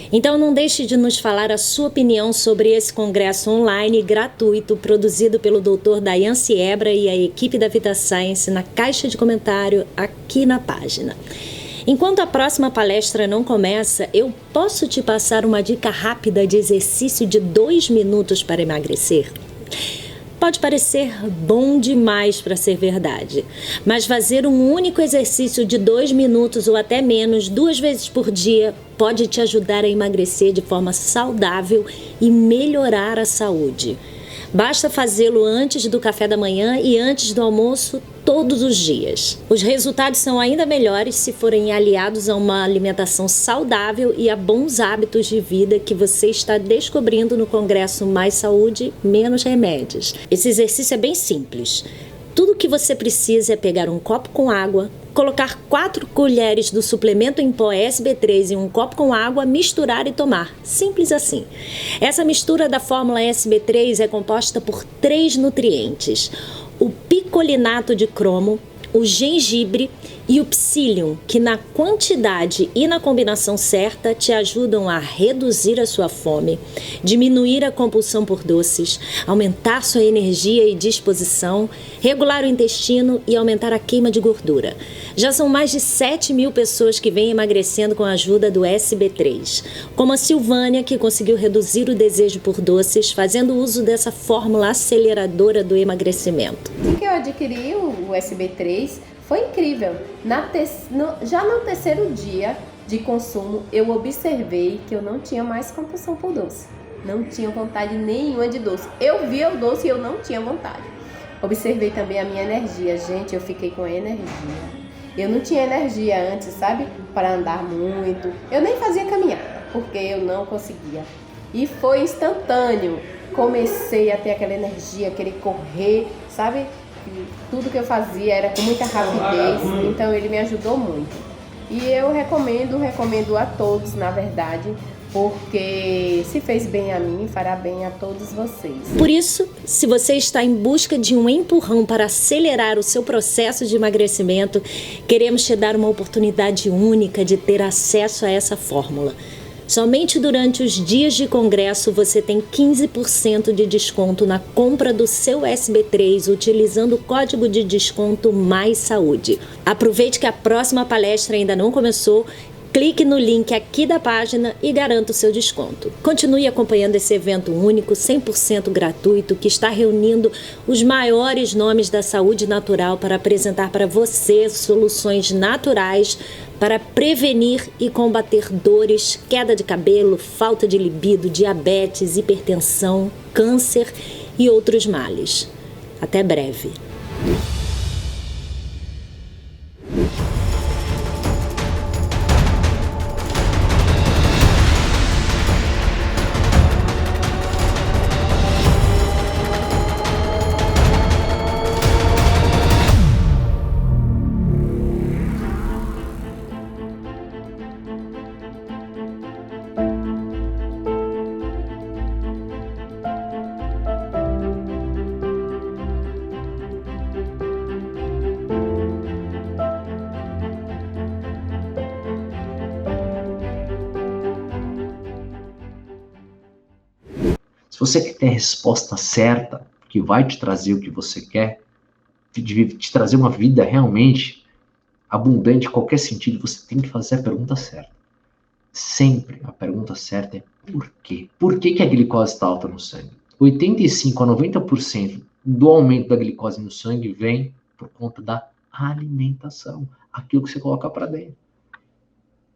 Então não deixe de nos falar a sua opinião sobre esse congresso online gratuito produzido pelo Dr. Dayan Siebra e a equipe da Vita Science na caixa de comentário aqui na página. Enquanto a próxima palestra não começa, eu posso te passar uma dica rápida de exercício de 2 minutos para emagrecer? Pode parecer bom demais para ser verdade, mas fazer um único exercício de 2 minutos ou até menos 2 vezes por dia pode te ajudar a emagrecer de forma saudável e melhorar a saúde. Basta fazê-lo antes do café da manhã e antes do almoço todos os dias. Os resultados são ainda melhores se forem aliados a uma alimentação saudável e a bons hábitos de vida que você está descobrindo no Congresso Mais Saúde, Menos Remédios. Esse exercício é bem simples. Tudo que você precisa é pegar um copo com água, colocar 4 colheres do suplemento em pó SB3 em um copo com água, misturar e tomar. Simples assim. Essa mistura da fórmula SB3 é composta por 3 nutrientes: o picolinato de cromo, o gengibre e o psyllium, que na quantidade e na combinação certa te ajudam a reduzir a sua fome, diminuir a compulsão por doces, aumentar sua energia e disposição, regular o intestino e aumentar a queima de gordura. Já são mais de 7.000 pessoas que vêm emagrecendo com a ajuda do SB3, como a Silvânia, que conseguiu reduzir o desejo por doces fazendo uso dessa fórmula aceleradora do emagrecimento. Assim que eu adquiri o SB3, foi incrível. Já no terceiro dia de consumo, eu observei que eu não tinha mais compulsão por doce. Não tinha vontade nenhuma de doce. Eu via o doce e eu não tinha vontade. Observei também a minha energia. Gente, eu fiquei com energia. Eu não tinha energia antes, sabe? Para andar muito. Eu nem fazia caminhada, porque eu não conseguia. E foi instantâneo. Comecei a ter aquela energia, querer correr, sabe? Tudo que eu fazia era com muita rapidez, então ele me ajudou muito. E eu recomendo a todos, na verdade, porque se fez bem a mim, fará bem a todos vocês. Por isso, se você está em busca de um empurrão para acelerar o seu processo de emagrecimento, queremos te dar uma oportunidade única de ter acesso a essa fórmula. Somente durante os dias de congresso você tem 15% de desconto na compra do seu SB3 utilizando o código de desconto Mais Saúde. Aproveite que a próxima palestra ainda não começou, clique no link aqui da página e garanta o seu desconto. Continue acompanhando esse evento único, 100% gratuito, que está reunindo os maiores nomes da saúde natural para apresentar para você soluções naturais para prevenir e combater dores, queda de cabelo, falta de libido, diabetes, hipertensão, câncer e outros males. Até breve. Se você quer ter a resposta certa, que vai te trazer o que você quer, te trazer uma vida realmente abundante em qualquer sentido, você tem que fazer a pergunta certa. Sempre a pergunta certa é por quê? Por que a glicose está alta no sangue? 85 a 90% do aumento da glicose no sangue vem por conta da alimentação, aquilo que você coloca para dentro.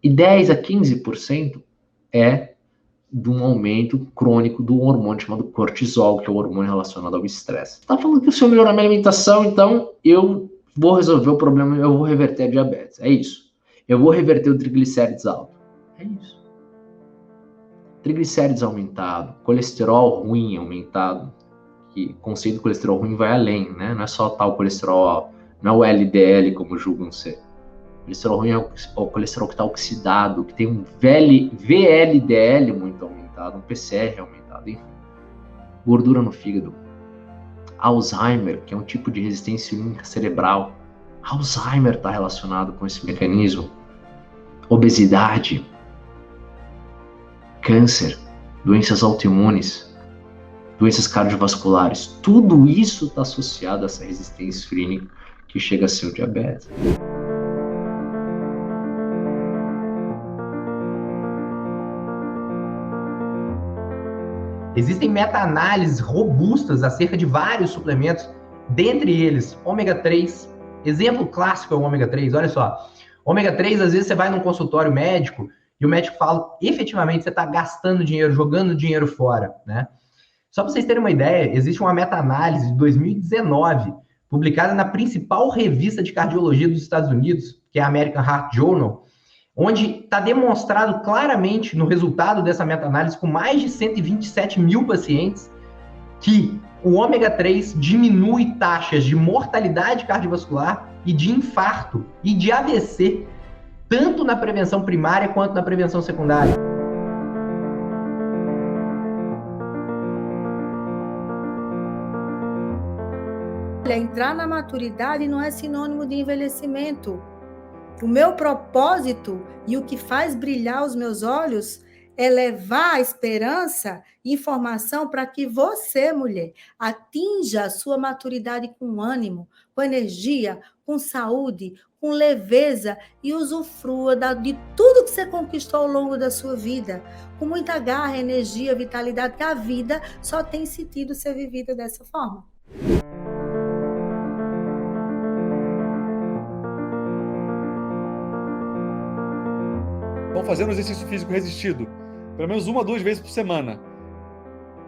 E 10 a 15% é de um aumento crônico do hormônio chamado cortisol, que é o hormônio relacionado ao estresse. Tá falando que se eu melhorar minha alimentação, então eu vou resolver o problema, eu vou reverter a diabetes. É isso. Eu vou reverter o triglicérides alto. É isso. Triglicérides aumentado, colesterol ruim aumentado, que o conceito de colesterol ruim vai além, né? Não é só tal colesterol alto, não é o LDL como julgam ser. O colesterol ruim é o colesterol que está oxidado, que tem um VLDL muito aumentado, um PCR aumentado, enfim. Gordura no fígado. Alzheimer, que é um tipo de resistência insulínica cerebral. Alzheimer está relacionado com esse mecanismo. Obesidade. Câncer. Doenças autoimunes. Doenças cardiovasculares. Tudo isso está associado a essa resistência insulínica que chega a ser o diabetes. Existem meta-análises robustas acerca de vários suplementos, dentre eles ômega 3. Exemplo clássico é o ômega 3, olha só. Ômega 3, às vezes você vai num consultório médico e o médico fala, efetivamente, você está gastando dinheiro, jogando dinheiro fora, né? Só para vocês terem uma ideia, existe uma meta-análise de 2019, publicada na principal revista de cardiologia dos Estados Unidos, que é a American Heart Journal, onde está demonstrado claramente no resultado dessa meta-análise com mais de 127.000 pacientes que o ômega 3 diminui taxas de mortalidade cardiovascular e de infarto e de AVC, tanto na prevenção primária quanto na prevenção secundária. Entrar na maturidade não é sinônimo de envelhecimento. O meu propósito e o que faz brilhar os meus olhos é levar a esperança e informação para que você, mulher, atinja a sua maturidade com ânimo, com energia, com saúde, com leveza e usufrua de tudo que você conquistou ao longo da sua vida, com muita garra, energia, vitalidade, que a vida só tem sentido ser vivida dessa forma. Estão fazendo exercício físico resistido, pelo menos 1 a 2 vezes por semana,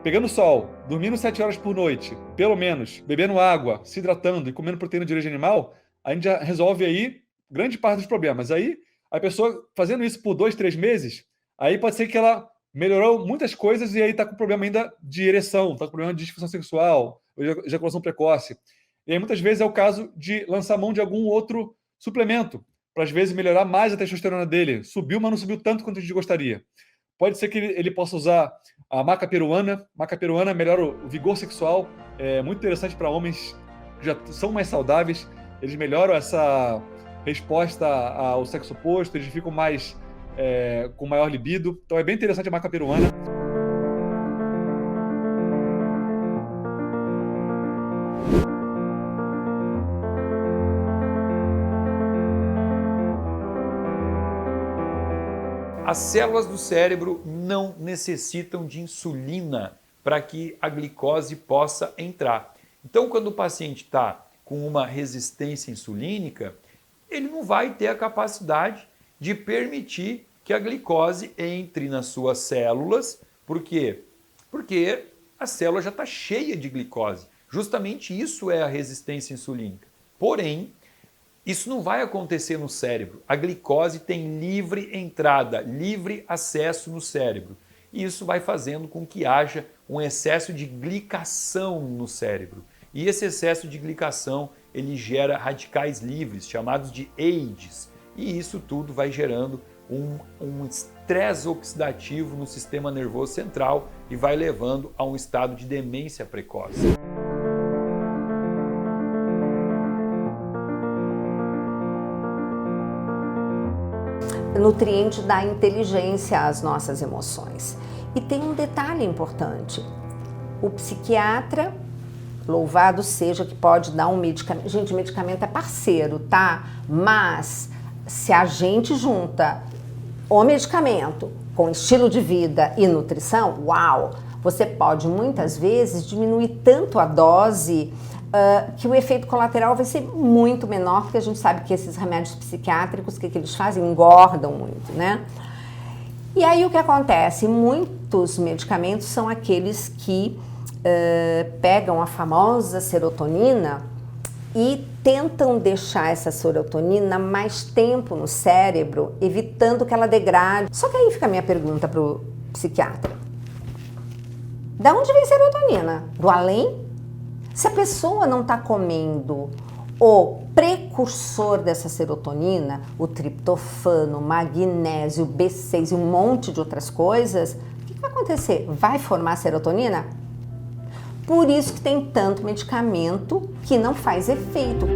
pegando sol, dormindo 7 horas por noite, pelo menos, bebendo água, se hidratando e comendo proteína de origem animal, a gente já resolve aí grande parte dos problemas. Aí, a pessoa fazendo isso por 2, 3 meses, aí pode ser que ela melhorou muitas coisas e aí está com problema ainda de ereção, está com problema de disfunção sexual, ejaculação precoce. E aí, muitas vezes, é o caso de lançar mão de algum outro suplemento, para às vezes melhorar mais a testosterona dele. Subiu, mas não subiu tanto quanto a gente gostaria. Pode ser que ele possa usar a maca peruana. Maca peruana melhora o vigor sexual. É muito interessante para homens que já são mais saudáveis. Eles melhoram essa resposta ao sexo oposto. Eles ficam mais com maior libido. Então é bem interessante a maca peruana. As células do cérebro não necessitam de insulina para que a glicose possa entrar. Então, quando o paciente está com uma resistência insulínica, ele não vai ter a capacidade de permitir que a glicose entre nas suas células. Por quê? Porque a célula já está cheia de glicose. Justamente isso é a resistência insulínica. Porém, isso não vai acontecer no cérebro. A glicose tem livre entrada, livre acesso no cérebro. E isso vai fazendo com que haja um excesso de glicação no cérebro. E esse excesso de glicação, ele gera radicais livres, chamados de AIDs. E isso tudo vai gerando um estresse oxidativo no sistema nervoso central e vai levando a um estado de demência precoce. Nutriente da inteligência às nossas emoções. E tem um detalhe importante. O psiquiatra, louvado seja, que pode dar um medicamento. Gente, medicamento é parceiro, tá? Mas se a gente junta o medicamento com estilo de vida e nutrição, uau! Você pode muitas vezes diminuir tanto a dose que o efeito colateral vai ser muito menor, porque a gente sabe que esses remédios psiquiátricos, o que eles fazem? Engordam muito, né? E aí o que acontece? Muitos medicamentos são aqueles que pegam a famosa serotonina e tentam deixar essa serotonina mais tempo no cérebro, evitando que ela degrade. Só que aí fica a minha pergunta para o psiquiatra. Da onde vem serotonina? Do além? Se a pessoa não está comendo o precursor dessa serotonina, o triptofano, o magnésio, o B6 e um monte de outras coisas, o que vai acontecer? Vai formar serotonina? Por isso que tem tanto medicamento que não faz efeito.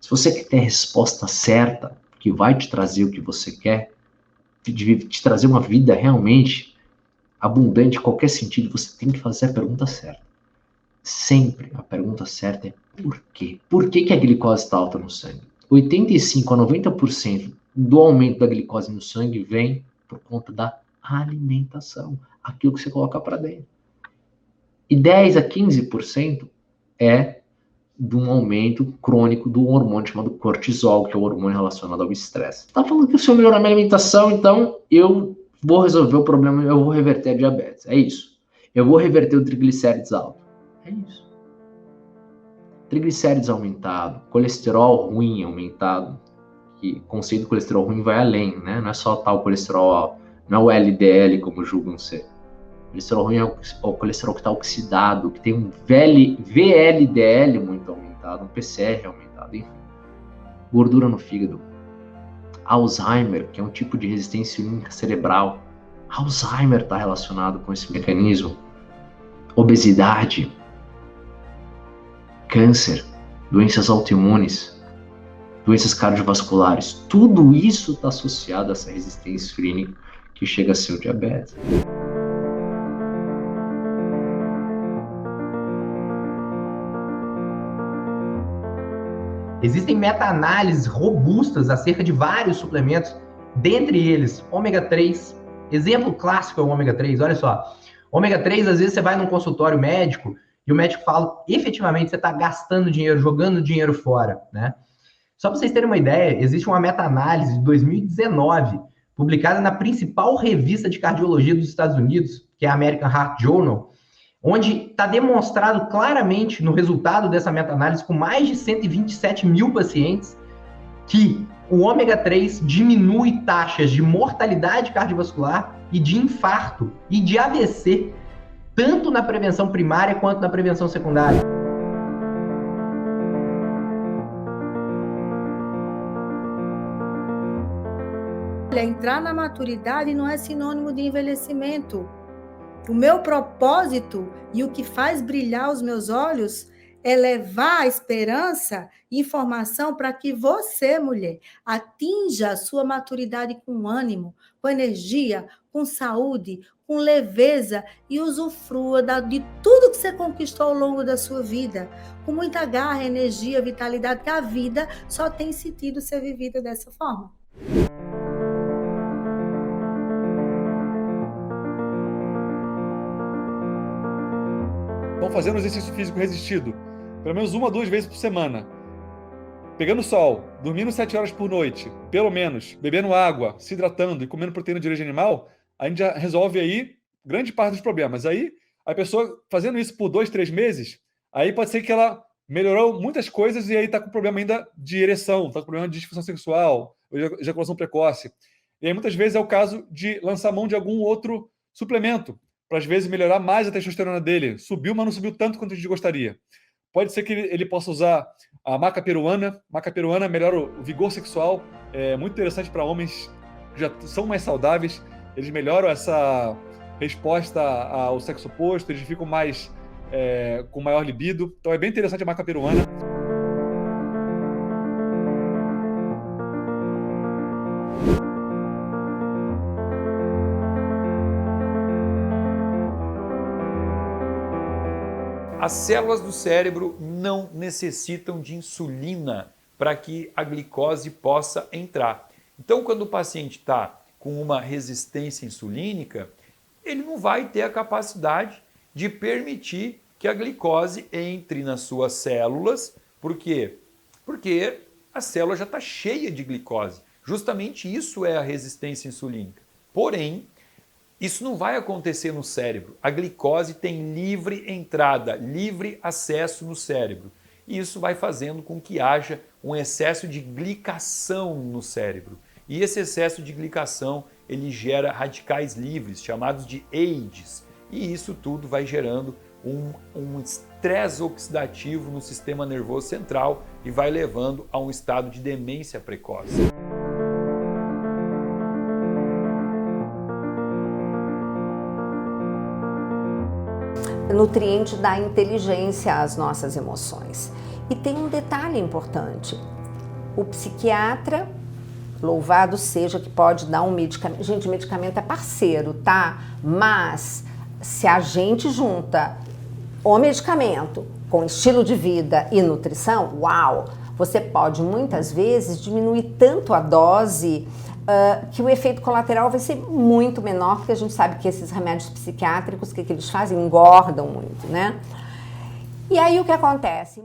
Se você quer ter a resposta certa, que vai te trazer o que você quer, te trazer uma vida realmente abundante em qualquer sentido, você tem que fazer a pergunta certa. Sempre a pergunta certa é por quê? Por que a glicose está alta no sangue? 85 a 90% do aumento da glicose no sangue vem por conta da alimentação, aquilo que você coloca para dentro. E 10 a 15% é de um aumento crônico do hormônio chamado cortisol, que é o hormônio relacionado ao estresse. Tá falando que se eu melhorar minha alimentação, então eu vou resolver o problema, eu vou reverter a diabetes. É isso. Eu vou reverter o triglicérides alto. É isso. Triglicérides aumentado, colesterol ruim aumentado, que o conceito de colesterol ruim vai além, né? Não é só tal colesterol, não é o LDL como julgam ser. O colesterol ruim é o colesterol que está oxidado, que tem um VLDL muito aumentado, um PCR aumentado, enfim. Gordura no fígado. Alzheimer, que é um tipo de resistência insulínica cerebral. Alzheimer está relacionado com esse mecanismo. Obesidade. Câncer. Doenças autoimunes. Doenças cardiovasculares. Tudo isso está associado a essa resistência insulínica que chega a ser o diabetes. Existem meta-análises robustas acerca de vários suplementos, dentre eles ômega 3. Exemplo clássico é o ômega 3, olha só. Ômega 3, às vezes você vai num consultório médico e o médico fala, efetivamente, você está gastando dinheiro, jogando dinheiro fora, né? Só para vocês terem uma ideia, existe uma meta-análise de 2019, publicada na principal revista de cardiologia dos Estados Unidos, que é a American Heart Journal, onde está demonstrado claramente no resultado dessa meta-análise com mais de 127 mil pacientes que o ômega 3 diminui taxas de mortalidade cardiovascular e de infarto e de AVC, tanto na prevenção primária quanto na prevenção secundária. Olha, entrar na maturidade não é sinônimo de envelhecimento. O meu propósito e o que faz brilhar os meus olhos é levar a esperança e informação para que você, mulher, atinja a sua maturidade com ânimo, com energia, com saúde, com leveza e usufrua de tudo que você conquistou ao longo da sua vida, com muita garra, energia, vitalidade, que a vida só tem sentido ser vivida dessa forma. Estão fazendo exercício físico resistido, pelo menos 1 a 2 vezes por semana. Pegando sol, dormindo 7 horas por noite, pelo menos, bebendo água, se hidratando e comendo proteína de origem animal, a gente já resolve aí grande parte dos problemas. Aí, a pessoa fazendo isso por 2, 3 meses, aí pode ser que ela melhorou muitas coisas e aí está com problema ainda de ereção, está com problema de disfunção sexual, ou ejaculação precoce. E aí, muitas vezes, é o caso de lançar mão de algum outro suplemento, para às vezes melhorar mais a testosterona dele. Subiu, mas não subiu tanto quanto a gente gostaria. Pode ser que ele possa usar a maca peruana. Maca peruana melhora o vigor sexual. É muito interessante para homens que já são mais saudáveis. Eles melhoram essa resposta ao sexo oposto. Eles ficam mais com maior libido. Então é bem interessante a maca peruana. As células do cérebro não necessitam de insulina para que a glicose possa entrar. Então, quando o paciente está com uma resistência insulínica, ele não vai ter a capacidade de permitir que a glicose entre nas suas células. Por quê? Porque a célula já está cheia de glicose. Justamente isso é a resistência insulínica. Porém, isso não vai acontecer no cérebro. A glicose tem livre entrada, livre acesso no cérebro. E isso vai fazendo com que haja um excesso de glicação no cérebro. E esse excesso de glicação, ele gera radicais livres, chamados de AIDs. E isso tudo vai gerando um estresse oxidativo no sistema nervoso central e vai levando a um estado de demência precoce. Nutriente da inteligência às nossas emoções. E tem um detalhe importante: o psiquiatra, louvado seja, que pode dar um medicamento. Gente, medicamento é parceiro, tá? Mas se a gente junta o medicamento com estilo de vida e nutrição, uau! Você pode muitas vezes diminuir tanto a dose que o efeito colateral vai ser muito menor, porque a gente sabe que esses remédios psiquiátricos, o que eles fazem? Engordam muito, né? E aí o que acontece?